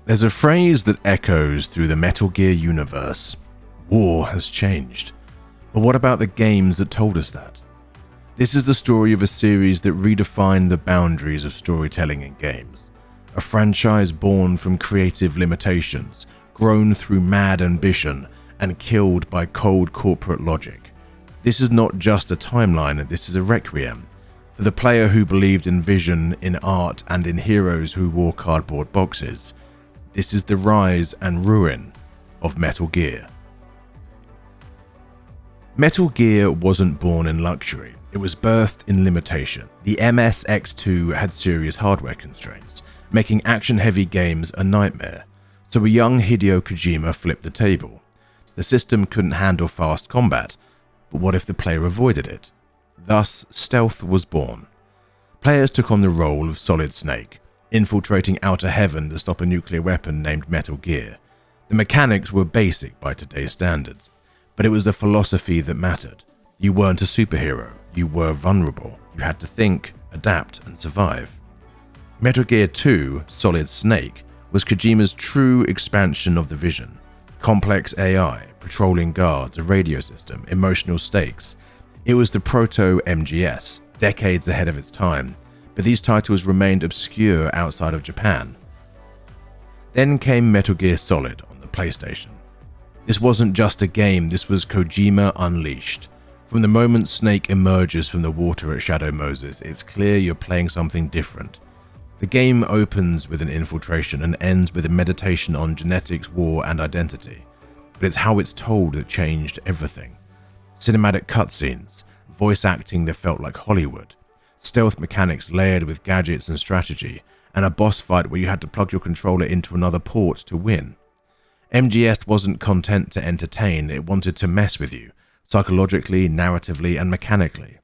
There's a phrase that echoes through the Metal Gear universe. War has changed. But what about the games that told us that? This is the story of a series that redefined the boundaries of storytelling in games. A franchise born from creative limitations, grown through mad ambition, and killed by cold corporate logic. This is not just a timeline, this is a requiem. For the player who believed in vision, in art, and in heroes who wore cardboard boxes. This is the rise and ruin of Metal Gear. Metal Gear wasn't born in luxury, it was birthed in limitation. The MSX2 had serious hardware constraints, making action-heavy games a nightmare. So a young Hideo Kojima flipped the table. The system couldn't handle fast combat, but what if the player avoided it? Thus, stealth was born. Players took on the role of Solid Snake, infiltrating outer heaven to stop a nuclear weapon named Metal Gear. The mechanics were basic by today's standards, but it was the philosophy that mattered. You weren't a superhero, you were vulnerable. You had to think, adapt, and survive. Metal Gear 2, Solid Snake, was Kojima's true expansion of the vision. Complex AI, patrolling guards, a radio system, emotional stakes. It was the proto-MGS, decades ahead of its time, but these titles remained obscure outside of Japan. Then came Metal Gear Solid on the PlayStation. This wasn't just a game, this was Kojima Unleashed. From the moment Snake emerges from the water at Shadow Moses, it's clear you're playing something different. The game opens with an infiltration and ends with a meditation on genetics, war, and identity. But it's how it's told that changed everything. Cinematic cutscenes, voice acting that felt like Hollywood, stealth mechanics layered with gadgets and strategy, and a boss fight where you had to plug your controller into another port to win. MGS wasn't content to entertain, it wanted to mess with you, psychologically, narratively, and mechanically.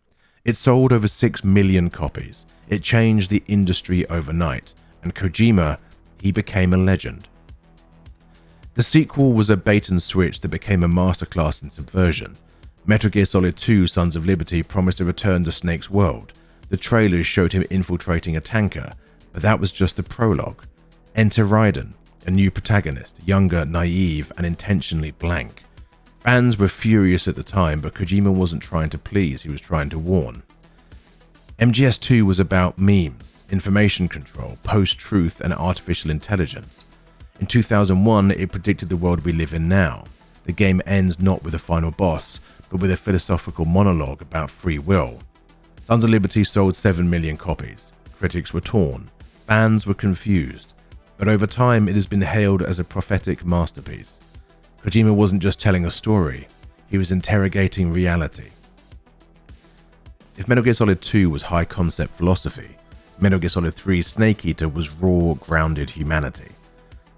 It sold over 6 million copies. It changed the industry overnight, and Kojima, he became a legend. The sequel was a bait and switch that became a masterclass in subversion. Metal Gear Solid 2 Sons of Liberty promised a return to Snake's world. The trailers showed him infiltrating a tanker, but that was just the prologue. Enter Raiden, a new protagonist, younger, naive, and intentionally blank. Fans were furious at the time, but Kojima wasn't trying to please, he was trying to warn. MGS2 was about memes, information control, post-truth, and artificial intelligence. In 2001, it predicted the world we live in now. The game ends not with a final boss, but with a philosophical monologue about free will. Sons of Liberty sold 7 million copies. Critics were torn. Fans were confused. But over time, it has been hailed as a prophetic masterpiece. Kojima wasn't just telling a story, he was interrogating reality. If Metal Gear Solid 2 was high-concept philosophy, Metal Gear Solid 3 Snake Eater was raw, grounded humanity.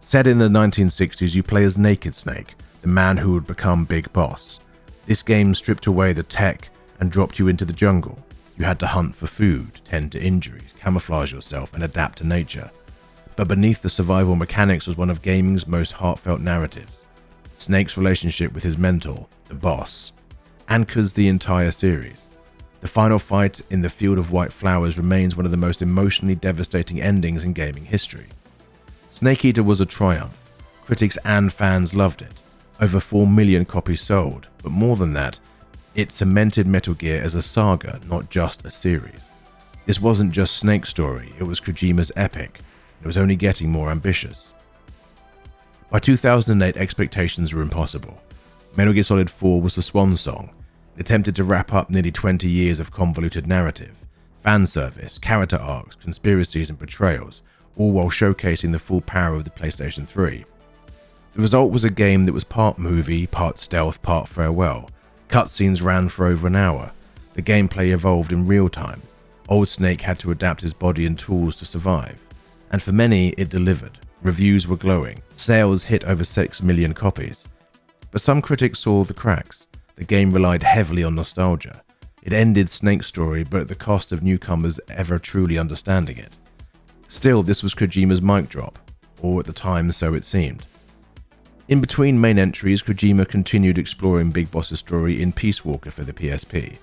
Set in the 1960s, you play as Naked Snake, the man who would become Big Boss. This game stripped away the tech and dropped you into the jungle. You had to hunt for food, tend to injuries, camouflage yourself, and adapt to nature. But beneath the survival mechanics was one of gaming's most heartfelt narratives. Snake's relationship with his mentor, the boss, anchors the entire series. The final fight in the Field of White Flowers remains one of the most emotionally devastating endings in gaming history. Snake Eater was a triumph. Critics and fans loved it. Over 4 million copies sold, but more than that, it cemented Metal Gear as a saga, not just a series. This wasn't just Snake's story, it was Kojima's epic. It was only getting more ambitious. By 2008, expectations were impossible. Metal Gear Solid 4 was the swan song. It attempted to wrap up nearly 20 years of convoluted narrative, fan service, character arcs, conspiracies, and betrayals, all while showcasing the full power of the PlayStation 3. The result was a game that was part movie, part stealth, part farewell. Cutscenes ran for over an hour. The gameplay evolved in real time. Old Snake had to adapt his body and tools to survive. And for many, it delivered. Reviews were glowing. Sales hit over 6 million copies. But some critics saw the cracks. The game relied heavily on nostalgia. It ended Snake's story, but at the cost of newcomers ever truly understanding it. Still, this was Kojima's mic drop, or at the time so it seemed. In between main entries, Kojima continued exploring Big Boss's story in Peace Walker for the PSP.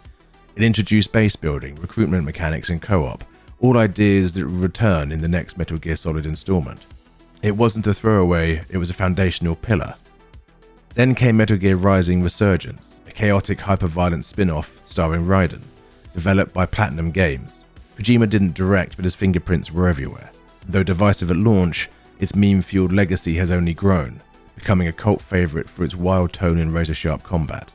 It introduced base building, recruitment mechanics, and co-op, all ideas that would return in the next Metal Gear Solid installment. It wasn't a throwaway, it was a foundational pillar. Then came Metal Gear Rising Resurgence, a chaotic hyper-violent spin-off starring Raiden, developed by Platinum Games. Kojima didn't direct, but his fingerprints were everywhere. Though divisive at launch, its meme-fueled legacy has only grown, becoming a cult favourite for its wild tone and razor-sharp combat.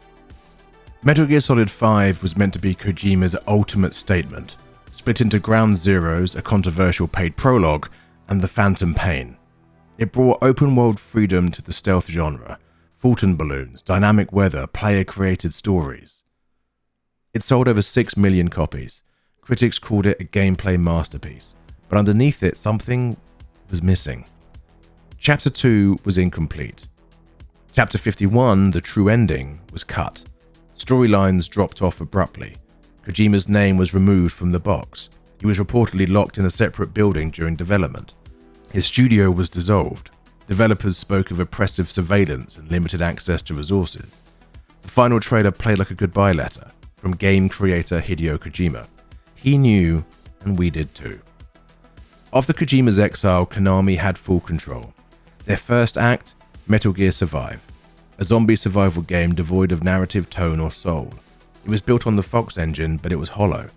Metal Gear Solid 5 was meant to be Kojima's ultimate statement, split into Ground Zeroes, a controversial paid prologue, and The Phantom Pain. It brought open-world freedom to the stealth genre, Fulton balloons, dynamic weather, player-created stories. It sold over 6 million copies. Critics called it a gameplay masterpiece, but underneath it, something was missing. Chapter 2 was incomplete. Chapter 51, the true ending, was cut. Storylines dropped off abruptly. Kojima's name was removed from the box. He was reportedly locked in a separate building during development. His studio was dissolved. Developers spoke of oppressive surveillance and limited access to resources. The final trailer played like a goodbye letter from game creator Hideo Kojima. He knew, and we did too. After Kojima's exile, Konami had full control. Their first act, Metal Gear Survive, a zombie survival game devoid of narrative tone or soul. It was built on the Fox engine, but it was hollow.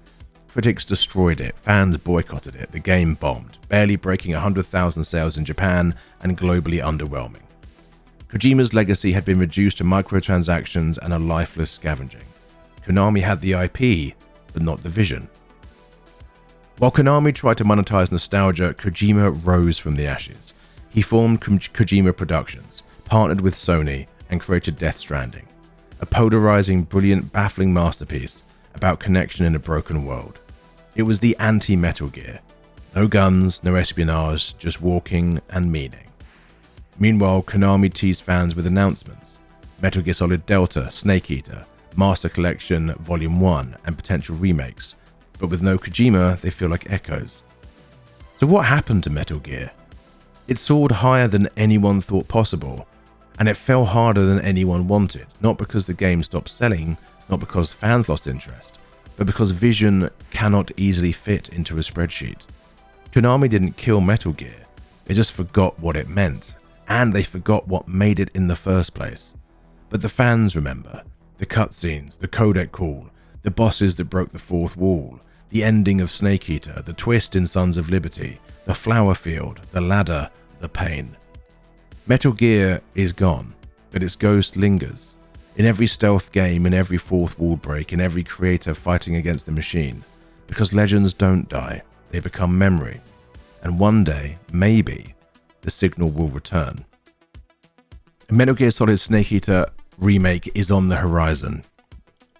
Critics destroyed it, fans boycotted it, the game bombed, barely breaking 100,000 sales in Japan and globally underwhelming. Kojima's legacy had been reduced to microtransactions and a lifeless scavenging. Konami had the IP, but not the vision. While Konami tried to monetize nostalgia, Kojima rose from the ashes. He formed Kojima Productions, partnered with Sony, and created Death Stranding, a polarizing, brilliant, baffling masterpiece about connection in a broken world. It was the anti-Metal Gear. No guns, no espionage, just walking and meaning. Meanwhile, Konami teased fans with announcements: Metal Gear Solid Delta, Snake Eater, Master Collection Volume 1, and potential remakes. But with no Kojima, they feel like echoes. So what happened to Metal Gear? It soared higher than anyone thought possible, and it fell harder than anyone wanted, not because the game stopped selling, not because fans lost interest, but because vision cannot easily fit into a spreadsheet. Konami didn't kill Metal Gear, they just forgot what it meant, and they forgot what made it in the first place. But the fans remember the cutscenes, the codec call, the bosses that broke the fourth wall, the ending of Snake Eater, the twist in Sons of Liberty, the flower field, the ladder, the pain. Metal Gear is gone, but its ghost lingers. In every stealth game, in every fourth wall break, in every creator fighting against the machine. Because legends don't die, they become memory. And one day, maybe, the signal will return. A Metal Gear Solid Snake Eater remake is on the horizon.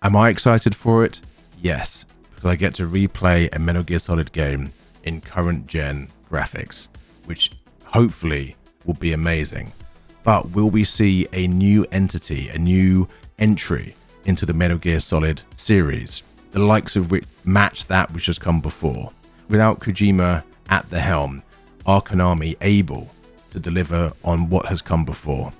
Am I excited for it? Yes, because I get to replay a Metal Gear Solid game in current gen graphics, which hopefully will be amazing. But will we see a new entity, a new entry into the Metal Gear Solid series, the likes of which match that which has come before? Without Kojima at the helm, are Konami able to deliver on what has come before?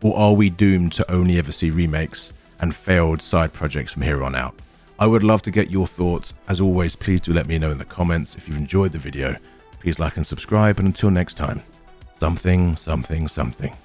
Or are we doomed to only ever see remakes and failed side projects from here on out? I would love to get your thoughts. As always, please do let me know in the comments. If you've enjoyed the video, please like and subscribe, and until next time, something.